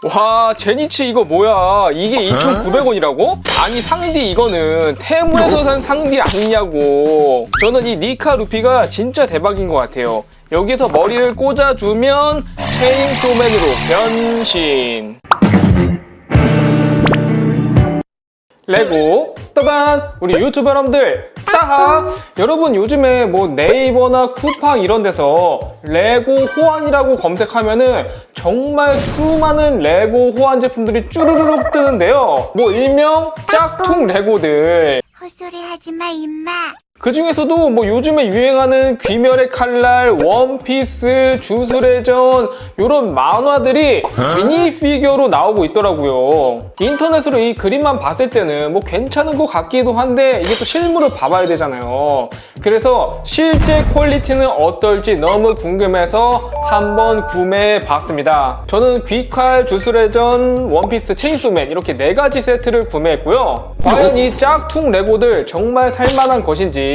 와, 제니치 이거 뭐야? 이게 2,900원이라고? 아니, 상디 이거는 테무에서 산 상디 아니냐고. 저는 이 니카 루피가 진짜 대박인 것 같아요. 여기서 머리를 꽂아주면 체인소맨으로 변신. 레고 따단! 우리 유튜버 여러분들 따하! 여러분 요즘에 뭐 네이버나 쿠팡 이런 데서 레고 호환이라고 검색하면은 정말 수많은 레고 호환 제품들이 쭈루루룩 뜨는데요. 뭐 일명 짝퉁 레고들. 헛소리 하지마 임마. 그 중에서도 뭐 요즘에 유행하는 귀멸의 칼날, 원피스, 주술의 전 이런 만화들이 미니 피규어로 나오고 있더라고요. 인터넷으로 이 그림만 봤을 때는 뭐 괜찮은 것 같기도 한데 이게 또 실물을 봐봐야 되잖아요. 그래서 실제 퀄리티는 어떨지 너무 궁금해서 한번 구매해 봤습니다. 저는 귀칼, 주술의 전, 원피스, 체인소맨 이렇게 4가지 세트를 구매했고요. 과연 이 짝퉁 레고들 정말 살만한 것인지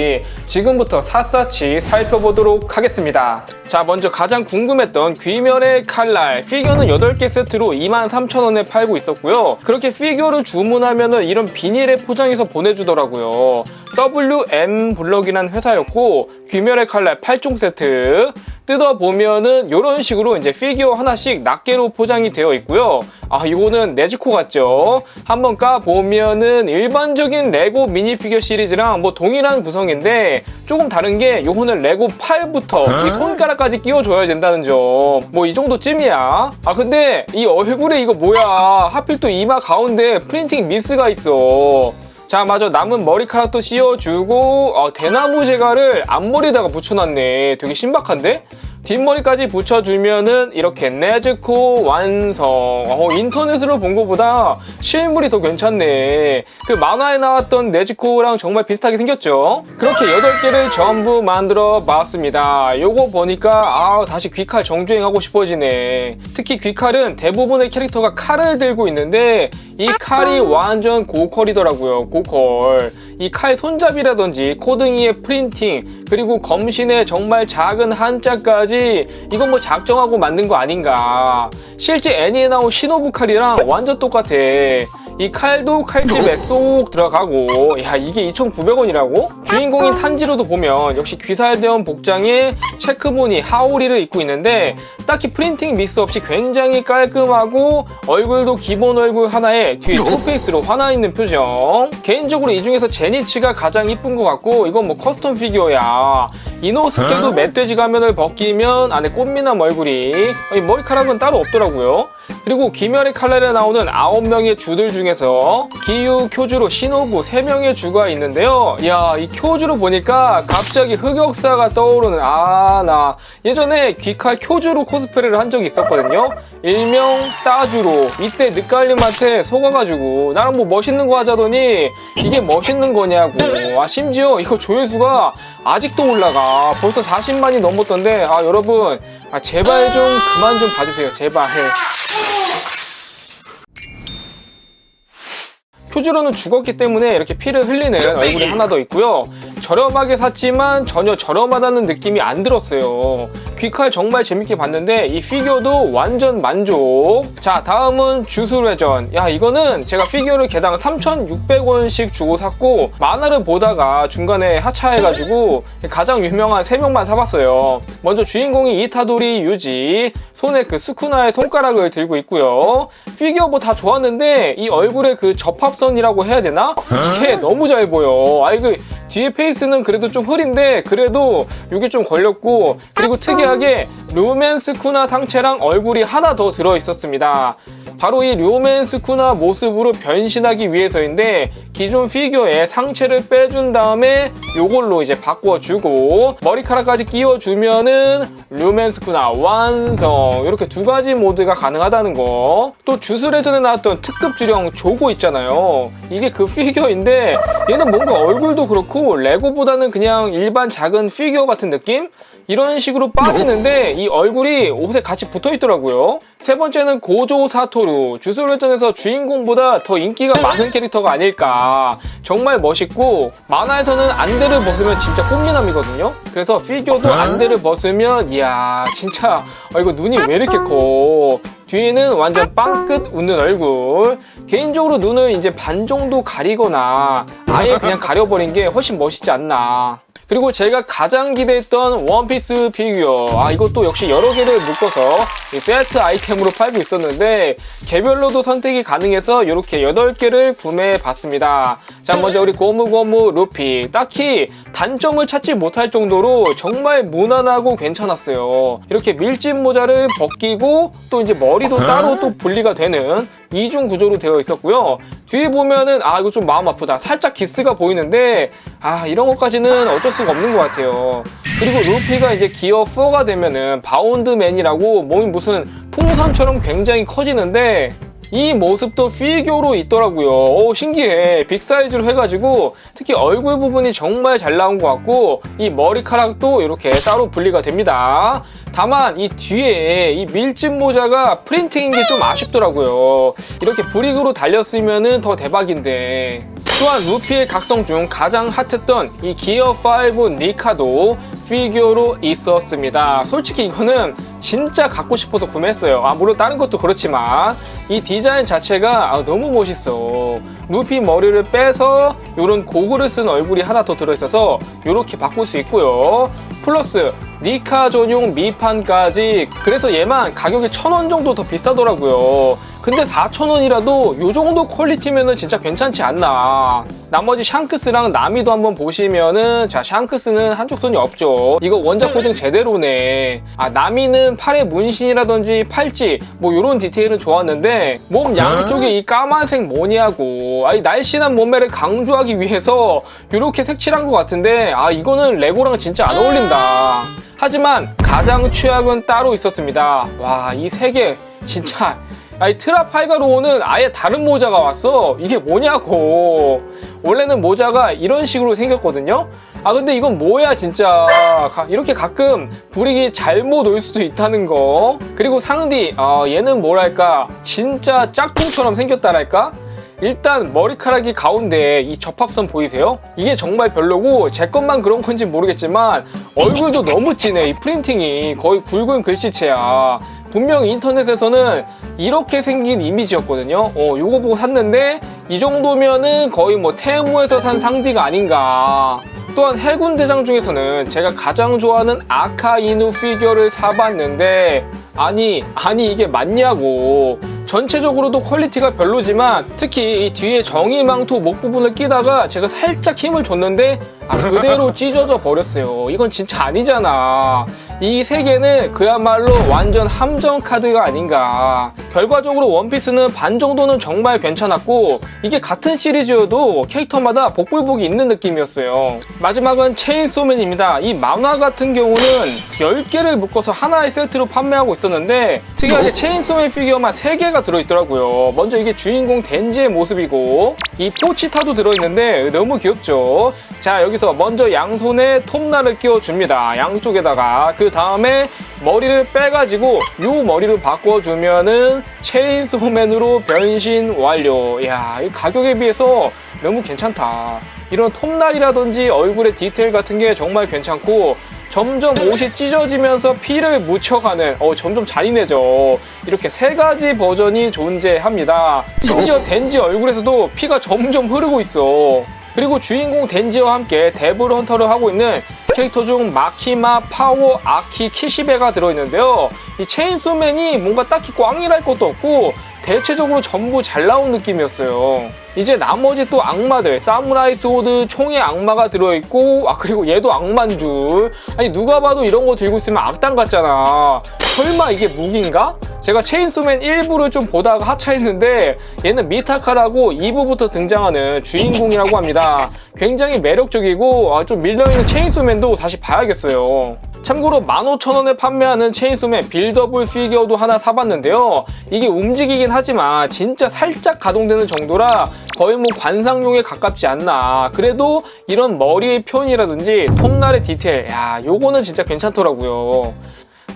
지금부터 샅샅이 살펴보도록 하겠습니다. 자, 먼저 가장 궁금했던 귀멸의 칼날 피규어는 8개 세트로 23,000원에 팔고 있었고요. 그렇게 피규어를 주문하면 이런 비닐에 포장해서 보내주더라고요. WM 블럭이라는 회사였고 귀멸의 칼날 8종 세트 뜯어보면은 이런 식으로 이제 피규어 하나씩 낱개로 포장이 되어 있고요. 아, 이거는 네즈코 같죠? 한번 까보면은 일반적인 레고 미니 피규어 시리즈랑 뭐 동일한 구성인데 조금 다른 게 이거는 레고 팔부터 이 손가락까지 끼워줘야 된다는 점. 뭐 이 정도쯤이야. 아, 근데 이 얼굴에 이거 뭐야? 하필 또 이마 가운데 프린팅 미스가 있어. 자, 맞아. 남은 머리카락도 씌워주고 대나무 제갈을 앞머리에다가 붙여놨네. 되게 신박한데? 뒷머리까지 붙여주면은 이렇게 네즈코 완성. 인터넷으로 본 것보다 실물이 더 괜찮네. 그 만화에 나왔던 네즈코랑 정말 비슷하게 생겼죠? 그렇게 8개를 전부 만들어 봤습니다. 요거 보니까 다시 귀칼 정주행하고 싶어지네. 특히 귀칼은 대부분의 캐릭터가 칼을 들고 있는데 이 칼이 완전 고퀄이더라고요. 고퀄. 이 칼 손잡이라든지 코등이의 프린팅 그리고 검신의 정말 작은 한자까지 이건 뭐 작정하고 만든 거 아닌가. 실제 애니에 나온 시노부 칼이랑 완전 똑같아. 이 칼도 칼집에 쏙 들어가고. 야, 이게 2,900원이라고? 주인공인 탄지로도 보면 역시 귀살대원 복장에 체크무늬 하오리를 입고 있는데 딱히 프린팅 미스 없이 굉장히 깔끔하고 얼굴도 기본 얼굴 하나에 뒤에 투페이스로 하나 있는 표정. 개인적으로 이 중에서 제니치가 가장 이쁜 것 같고 이건 뭐 커스텀 피규어야. 이노스케도 멧돼지 가면을 벗기면 안에 꽃미남 얼굴이. 머리카락은 따로 없더라고요. 그리고 귀멸의 칼날에 나오는 9명의 주들 중에서 기유, 쿄주로, 시노부 3명의 주가 있는데요. 이야, 이 쿄주로 보니까 갑자기 흑역사가 떠오르는. 나 예전에 귀칼 쿄주로 코스프레를 한 적이 있었거든요. 일명 따주로. 이때 늦갈림한테 속아가지고 나랑 뭐 멋있는 거 하자더니 이게 멋있는 거냐고. 심지어 이거 조회수가 아직도 올라가. 벌써 40만이 넘었던데 여러분 제발 좀 그만 좀 봐주세요. 제발. 큐즈로는 죽었기 때문에 이렇게 피를 흘리는 얼굴이 하나 더 있고요. 저렴하게 샀지만 전혀 저렴하다는 느낌이 안 들었어요. 귀칼 정말 재밌게 봤는데 이 피규어도 완전 만족. 자, 다음은 주술의 전. 야, 이거는 제가 피규어를 개당 3,600원씩 주고 샀고 만화를 보다가 중간에 하차해가지고 가장 유명한 3명만 사봤어요. 먼저 주인공이 이타도리 유지, 손에 그 스쿠나의 손가락을 들고 있고요. 피규어 뭐 다 좋았는데 이 얼굴에 그 접합선이라고 해야 되나? 이게 너무 잘 보여. 그 뒤에 페이스는 그래도 좀 흐린데 그래도 이게 좀 걸렸고, 그리고 특이하게 료맨스 쿠나 상체랑 얼굴이 하나 더 들어있었습니다. 바로 이 료맨스 쿠나 모습으로 변신하기 위해서인데 기존 피규어에 상체를 빼준 다음에 요걸로 이제 바꿔주고 머리카락까지 끼워주면은 료맨스 쿠나 완성. 이렇게 2가지 모드가 가능하다는 거. 또 주술의 전에 나왔던 특급 주령 조고 있잖아요. 이게 그 피규어인데 얘는 뭔가 얼굴도 그렇고 레고보다는 그냥 일반 작은 피규어 같은 느낌? 이런 식으로 빠지는데 이 얼굴이 옷에 같이 붙어있더라고요. 세 번째는 고조 사토루. 주술회전에서 주인공보다 더 인기가 많은 캐릭터가 아닐까. 정말 멋있고 만화에서는 안대를 벗으면 진짜 꽃미남이거든요. 그래서 피규어도 안대를 벗으면 이야 진짜 이거 눈이 왜 이렇게 커. 뒤에는 완전 빵끝 웃는 얼굴. 개인적으로 눈을 이제 반 정도 가리거나 아예 그냥 가려버린 게 훨씬 멋있지 않나. 그리고 제가 가장 기대했던 원피스 피규어, 이것도 역시 여러 개를 묶어서 세트 아이템으로 팔고 있었는데 개별로도 선택이 가능해서 이렇게 8개를 구매해봤습니다. 자, 먼저 우리 고무고무 루피. 딱히 단점을 찾지 못할 정도로 정말 무난하고 괜찮았어요. 이렇게 밀짚 모자를 벗기고 또 이제 머리도 따로 또 분리가 되는 이중 구조로 되어 있었고요. 뒤에 보면은 이거 좀 마음 아프다. 살짝 기스가 보이는데 이런 것까지는 어쩔 수가 없는 것 같아요. 그리고 루피가 이제 기어 4가 되면은 바운드맨이라고 몸이 무슨 풍선처럼 굉장히 커지는데 이 모습도 피규어로 있더라고요. 신기해. 빅사이즈로 해가지고 특히 얼굴 부분이 정말 잘 나온 것 같고 이 머리카락도 이렇게 따로 분리가 됩니다. 다만 이 뒤에 이 밀짚 모자가 프린팅인 게 좀 아쉽더라고요. 이렇게 브릭으로 달렸으면 더 대박인데. 또한 루피의 각성 중 가장 핫했던 이 기어5 니카도 피규어로 있었습니다. 솔직히 이거는 진짜 갖고 싶어서 구매했어요. 물론 다른 것도 그렇지만 이 디자인 자체가 너무 멋있어. 루피 머리를 빼서 이런 고글을 쓴 얼굴이 하나 더 들어있어서 이렇게 바꿀 수 있고요. 플러스 니카 전용 미판까지. 그래서 얘만 가격이 1,000원 정도 더 비싸더라고요. 근데 4,000원이라도 이 정도 퀄리티면은 진짜 괜찮지 않나. 나머지 샹크스랑 나미도 한번 보시면은, 자, 샹크스는 한쪽 손이 없죠. 이거 원작 고증 제대로네. 나미는 팔에 문신이라든지 팔찌 뭐 이런 디테일은 좋았는데 몸 양쪽에 이 까만색 뭐냐고. 날씬한 몸매를 강조하기 위해서 이렇게 색칠한 것 같은데 이거는 레고랑 진짜 안 어울린다. 하지만 가장 최악은 따로 있었습니다. 와, 이 세 개 진짜. 이 트라팔가로우는 아예 다른 모자가 왔어. 이게 뭐냐고. 원래는 모자가 이런 식으로 생겼거든요. 근데 이건 뭐야 진짜. 이렇게 가끔 브릭이 잘못 올 수도 있다는 거. 그리고 상디, 얘는 뭐랄까 진짜 짝퉁처럼 생겼다랄까. 일단 머리카락이 가운데 이 접합선 보이세요? 이게 정말 별로고 제 것만 그런 건지 모르겠지만 얼굴도 너무 진해. 이 프린팅이 거의 굵은 글씨체야. 분명 인터넷에서는 이렇게 생긴 이미지였거든요. 요거 보고 샀는데 이 정도면은 거의 뭐 테무에서 산 상디가 아닌가. 또한 해군 대장 중에서는 제가 가장 좋아하는 아카이누 피규어를 사봤는데 아니 이게 맞냐고. 전체적으로도 퀄리티가 별로지만 특히 이 뒤에 정의망토 목 부분을 끼다가 제가 살짝 힘을 줬는데 그대로 찢어져 버렸어요. 이건 진짜 아니잖아. 이 세 개는 그야말로 완전 함정 카드가 아닌가. 결과적으로 원피스는 반 정도는 정말 괜찮았고 이게 같은 시리즈여도 캐릭터마다 복불복이 있는 느낌이었어요. 마지막은 체인소맨입니다. 이 만화 같은 경우는 10개를 묶어서 하나의 세트로 판매하고 있었는데 특이하게 체인소맨 피규어만 3개가 들어있더라고요. 먼저 이게 주인공 덴지의 모습이고 이 포치타도 들어있는데 너무 귀엽죠. 자, 여기서 먼저 양손에 톱날을 끼워줍니다. 양쪽에다가. 그 다음에 머리를 빼가지고 요 머리로 바꿔주면은 체인소맨으로 변신 완료. 이야, 이 가격에 비해서 너무 괜찮다. 이런 톱날이라든지 얼굴의 디테일 같은 게 정말 괜찮고 점점 옷이 찢어지면서 피를 묻혀가는 점점 잔인해져. 이렇게 3가지 버전이 존재합니다. 심지어 덴지 얼굴에서도 피가 점점 흐르고 있어. 그리고 주인공 덴지와 함께 데블 헌터를 하고 있는 캐릭터 중 마키마 파워 아키 키시베가 들어있는데요. 이 체인소맨이 뭔가 딱히 꽝이랄 것도 없고 대체적으로 전부 잘 나온 느낌이었어요. 이제 나머지 또 악마들, 사무라이 소드, 총의 악마가 들어있고 그리고 얘도 악마인 줄. 누가 봐도 이런 거 들고 있으면 악당 같잖아. 설마 이게 무기인가? 제가 체인소맨 1부를 좀 보다가 하차했는데 얘는 미타카라고 2부부터 등장하는 주인공이라고 합니다. 굉장히 매력적이고 좀 밀려있는 체인소맨도 다시 봐야겠어요. 참고로 15,000원에 판매하는 체인소맨 빌더블 피규어도 하나 사봤는데요. 이게 움직이긴 하지만 진짜 살짝 가동되는 정도라 거의 뭐 관상용에 가깝지 않나. 그래도 이런 머리의 표현이라든지 톱날의 디테일, 야, 요거는 진짜 괜찮더라고요.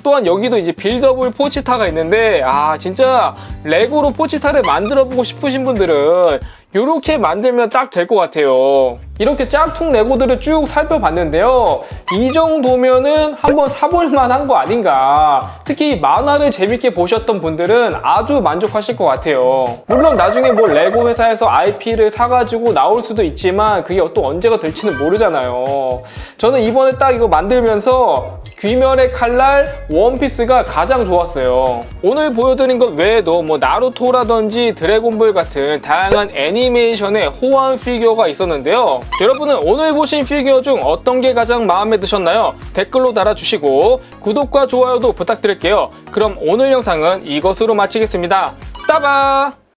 또한 여기도 이제 빌더블 포치타가 있는데, 진짜 레고로 포치타를 만들어보고 싶으신 분들은 이렇게 만들면 딱 될 것 같아요. 이렇게 짝퉁 레고들을 쭉 살펴봤는데요. 이 정도면은 한번 사볼 만한 거 아닌가. 특히 만화를 재밌게 보셨던 분들은 아주 만족하실 것 같아요. 물론 나중에 뭐 레고 회사에서 IP를 사가지고 나올 수도 있지만 그게 또 언제가 될지는 모르잖아요. 저는 이번에 딱 이거 만들면서 귀멸의 칼날 원피스가 가장 좋았어요. 오늘 보여드린 것 외에도 뭐 나루토라든지 드래곤볼 같은 다양한 애니메이션의 호환 피규어가 있었는데요. 여러분은 오늘 보신 피규어 중 어떤 게 가장 마음에 드셨나요? 댓글로 달아주시고 구독과 좋아요도 부탁드릴게요. 그럼 오늘 영상은 이것으로 마치겠습니다. 따바!